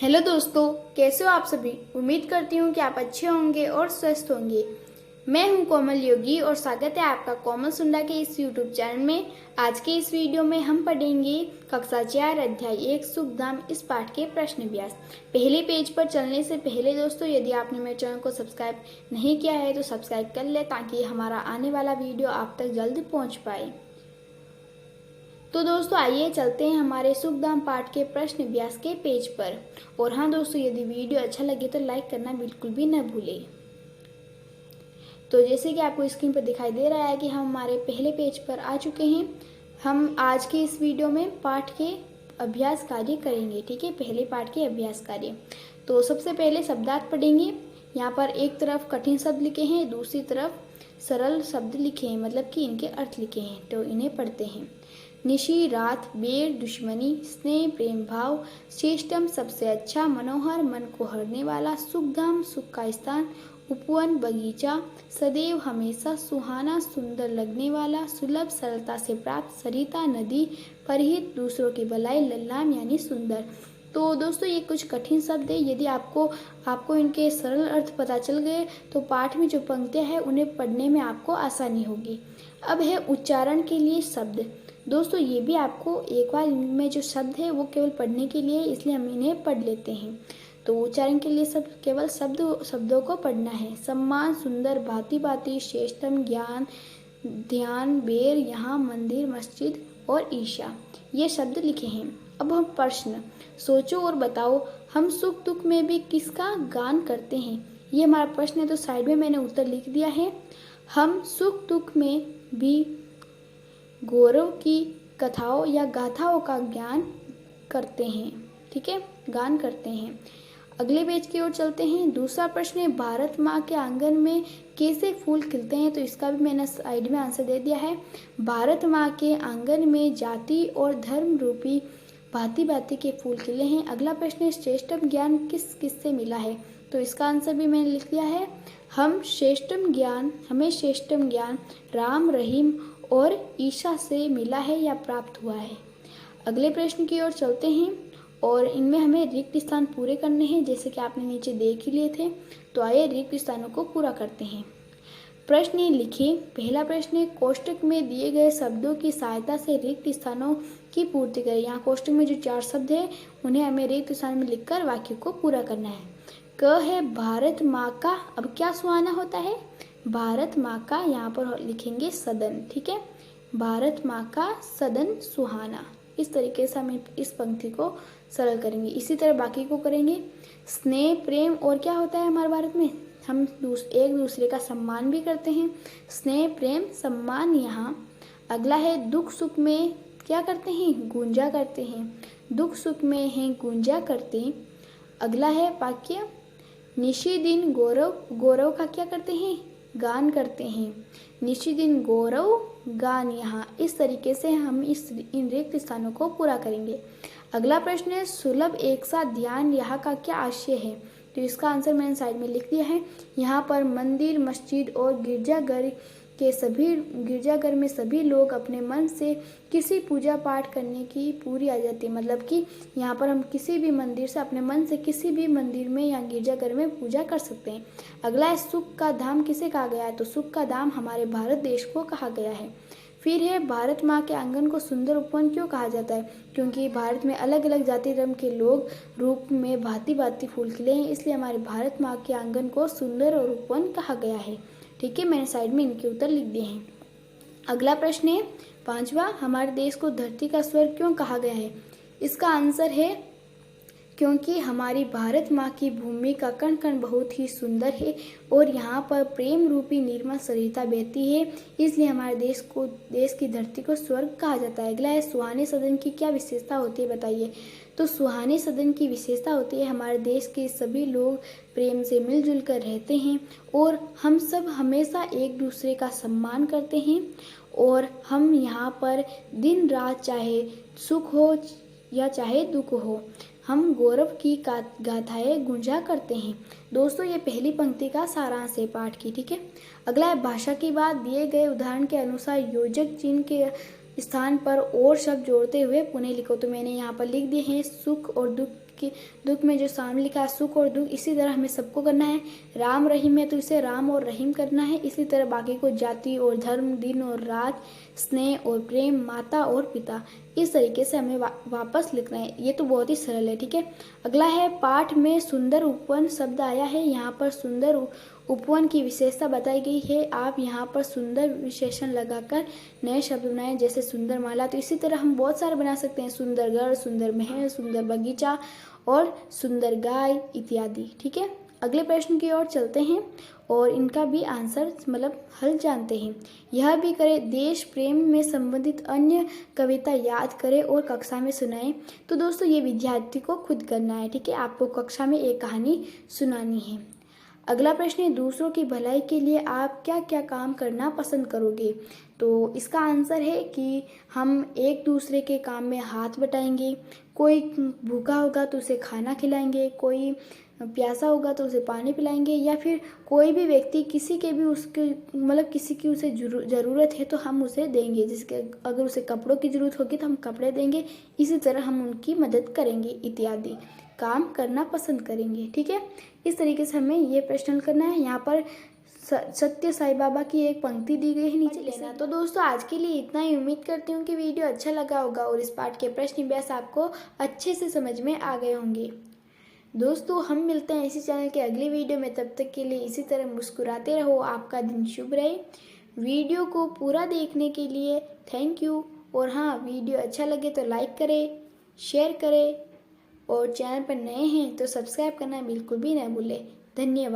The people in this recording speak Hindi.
हेलो दोस्तों, कैसे हो आप सभी। उम्मीद करती हूँ कि आप अच्छे होंगे और स्वस्थ होंगे। मैं हूँ कोमल योगी और स्वागत है आपका कोमल सुंडा के इस यूट्यूब चैनल में। आज के इस वीडियो में हम पढ़ेंगे कक्षा 4 अध्याय 1 सुखधाम इस पाठ के प्रश्न व्यास। पहले पेज पर चलने से पहले दोस्तों, यदि आपने मेरे चैनल को सब्सक्राइब नहीं किया है तो सब्सक्राइब कर ले, ताकि हमारा आने वाला वीडियो आप तक जल्द पहुँच पाए। तो दोस्तों आइए चलते हैं हमारे सुखधाम पाठ के प्रश्न व्यास के पेज पर। और हाँ दोस्तों, यदि वीडियो अच्छा लगे तो लाइक करना बिल्कुल भी न भूलें। तो जैसे कि आपको स्क्रीन पर दिखाई दे रहा है कि हम हमारे पहले पेज पर आ चुके हैं। हम आज के इस वीडियो में पाठ के अभ्यास कार्य करेंगे। ठीक है, पहले पाठ के अभ्यास कार्य। तो सबसे पहले शब्दार्थ पढ़ेंगे। यहाँ पर एक तरफ कठिन शब्द लिखे हैं, दूसरी तरफ सरल शब्द लिखे हैं, मतलब कि इनके अर्थ लिखे हैं। तो इन्हें पढ़ते हैं। निशी रात, बेर दुश्मनी, स्नेह प्रेम भाव, श्रेष्ठम सबसे अच्छा, मनोहर मन को हरने वाला, सुखधाम सुख का स्थान, उपवन बगीचा, सदैव हमेशा, सुहाना सुंदर लगने वाला, सुलभ सरलता से प्राप्त, सरिता नदी, परहित दूसरों की भलाई, लल्लाम यानी सुंदर। तो दोस्तों ये कुछ कठिन शब्द है। यदि आपको इनके सरल अर्थ पता चल गए तो पाठ में जो पंक्तियां हैं उन्हें पढ़ने में आपको आसानी होगी। अब है उच्चारण के लिए शब्द। दोस्तों ये भी आपको एक बार इनमें जो शब्द है वो केवल पढ़ने के लिए, इसलिए हम इन्हें पढ़ लेते हैं। तो उच्चारण के लिए सब केवल शब्दों को पढ़ना है। सम्मान, सुंदर, भांति भांति, श्रेष्ठम, ज्ञान, ध्यान, बेर, यहाँ, मंदिर, मस्जिद और ईशा, ये शब्द लिखे हैं। अब हम प्रश्न, सोचो और बताओ, हम सुख दुख में भी किसका गान करते हैं। ये हमारा प्रश्न है, तो साइड में मैंने उत्तर लिख दिया है। हम सुख दुख में भी गौरव की कथाओं या गाथाओं का ज्ञान करते हैं। ठीक है, गान करते हैं। अगले पेज की ओर चलते हैं। दूसरा प्रश्न है, भारत माँ के आंगन में कैसे फूल खिलते हैं। तो इसका भी मैंने साइड में आंसर दे दिया है। भारत माँ के आंगन में जाति और धर्म रूपी भांति भांति के फूल खिले हैं। अगला प्रश्न है, श्रेष्ठतम ज्ञान किस किस से मिला है। तो इसका आंसर भी मैंने लिख दिया है। हमें श्रेष्ठतम ज्ञान राम, रहीम और ईशा से मिला है या प्राप्त हुआ है। अगले प्रश्न की ओर चलते हैं और इनमें हमें रिक्त स्थान पूरे करने हैं, जैसे कि आपने नीचे देख ही लिए थे। तो आइए रिक्त स्थानों को पूरा करते हैं। प्रश्न लिखिए। पहला प्रश्न है, कोष्टक में दिए गए शब्दों की सहायता से रिक्त स्थानों की पूर्ति करें। यहाँ कोष्टक में जो 4 शब्द है उन्हें हमें रिक्त स्थान में लिखकर वाक्य को पूरा करना है। क है भारत माँ का, अब क्या सुहाना होता है। भारत माँ का, यहाँ पर लिखेंगे सदन। ठीक है, भारत माँ का सदन सुहाना। इस तरीके से हम इस पंक्ति को सरल करेंगे। इसी तरह बाकी को करेंगे। स्नेह प्रेम और क्या होता है हमारे भारत में, हम एक दूसरे का सम्मान भी करते हैं। स्नेह प्रेम सम्मान यहाँ। अगला है, दुख सुख में क्या करते हैं, गुंजा करते हैं। दुख सुख में है गुंजा करते। अगला है वाक्य, निशी दिन गौरव का क्या करते हैं, गान करते हैं। निशी दिन गौरव गान यहाँ। इस तरीके से हम इन रिक्त स्थानों को पूरा करेंगे। अगला प्रश्न है, सुलभ एक साथ ध्यान यहाँ का क्या आशय है। तो इसका आंसर मैंने साइड में लिख दिया है। यहाँ पर मंदिर, मस्जिद और गिरजाघर में सभी लोग अपने मन से किसी पूजा पाठ करने की पूरी आज़ादी, मतलब कि यहाँ पर हम किसी भी मंदिर से अपने मन से किसी भी मंदिर में या गिरजाघर में पूजा कर सकते हैं। अगला है, सुख का धाम किसे कहा गया है। तो सुख का धाम हमारे भारत देश को कहा गया है। फिर है, भारत माँ के आंगन को सुंदर उपवन क्यों कहा जाता है। क्योंकि भारत में अलग अलग जाति धर्म के लोग रूप में भांति भांति फूल खिले हैं, इसलिए हमारे भारत माँ के आंगन को सुंदर और उपवन कहा गया है। ठीक है, मैंने साइड में इनके उत्तर लिख दिए हैं। अगला प्रश्न है 5वां, हमारे देश को धरती का स्वर्ग क्यों कहा गया है। इसका आंसर है, क्योंकि हमारी भारत माँ की भूमि का कण कण बहुत ही सुंदर है और यहाँ पर प्रेम रूपी निर्मल सरिता बहती है, इसलिए हमारे देश की धरती को स्वर्ग कहा जाता है। अगला है, सुहाने सदन की क्या विशेषता होती है, बताइए। तो सुहाने सदन की विशेषता होती है, हमारे देश के सभी लोग प्रेम से मिलजुल कर रहते हैं और हम सब हमेशा एक दूसरे का सम्मान करते हैं और हम यहाँ पर दिन रात चाहे सुख हो या चाहे दुख हो, हम गौरव की गाथाएं गुंजा करते हैं। दोस्तों ये पहली पंक्ति का सारांश है पाठ की। ठीक है, अगला है, भाषा की बात। दिए गए उदाहरण के अनुसार योजक चिन्ह के स्थान पर और शब्द जोड़ते हुए पुनः लिखो। तो मैंने यहाँ पर लिख दिए हैं, सुख और दुख दुख में जो सामने लिखा है सुख और दुख, इसी तरह हमें सबको करना है। राम रहीम है तो इसे राम और रहीम करना है। इसी तरह बाकी को जाति और धर्म, दिन और रात, स्नेह और प्रेम, माता और पिता, इस तरीके से हमें वापस लिखना है। ये तो बहुत ही सरल है, ठीक है। अगला है पाठ में सुंदर उपवन शब्द आया है। यहाँ पर सुंदर उपवन की विशेषता बताई गई है। आप यहाँ पर सुंदर विशेषण लगाकर नए शब्द बनाएं, जैसे सुंदर माला। तो इसी तरह हम बहुत सारे बना सकते हैं, सुंदर गढ़, सुंदर महल, सुंदर बगीचा और सुंदर गाय इत्यादि, ठीक है। अगले प्रश्न की ओर चलते हैं और इनका भी आंसर मतलब हल जानते हैं। यह भी करें, देश प्रेम में संबंधित अन्य कविता याद करें और कक्षा में सुनाएं। तो दोस्तों ये विद्यार्थी को खुद करना है, ठीक है। आपको कक्षा में एक कहानी सुनानी है। अगला प्रश्न है, दूसरों की भलाई के लिए आप क्या क्या काम करना पसंद करोगे। तो इसका आंसर है कि हम एक दूसरे के काम में हाथ बटाएंगे। कोई भूखा होगा तो उसे खाना खिलाएंगे, कोई प्यासा होगा तो उसे पानी पिलाएंगे, या फिर कोई भी व्यक्ति किसी के भी उसके मतलब किसी की उसे ज़रूरत है तो हम उसे देंगे। जिसके अगर उसे कपड़ों की ज़रूरत होगी तो हम कपड़े देंगे। इसी तरह हम उनकी मदद करेंगे इत्यादि काम करना पसंद करेंगे, ठीक है। इस तरीके से हमें ये प्रश्न करना है। यहाँ पर सत्य साईं बाबा की एक पंक्ति दी गई है नीचे लेना। तो दोस्तों आज के लिए इतना ही। उम्मीद करती हूँ कि वीडियो अच्छा लगा होगा और इस पाठ के प्रश्न व्यास आपको अच्छे से समझ में आ गए होंगे। दोस्तों हम मिलते हैं इसी चैनल के अगली वीडियो में। तब तक के लिए इसी तरह मुस्कुराते रहो। आपका दिन शुभ रहे। वीडियो को पूरा देखने के लिए थैंक यू। और हाँ, वीडियो अच्छा लगे तो लाइक करें, शेयर करें और चैनल पर नए हैं तो सब्सक्राइब करना बिल्कुल भी ना भूलें। धन्यवाद।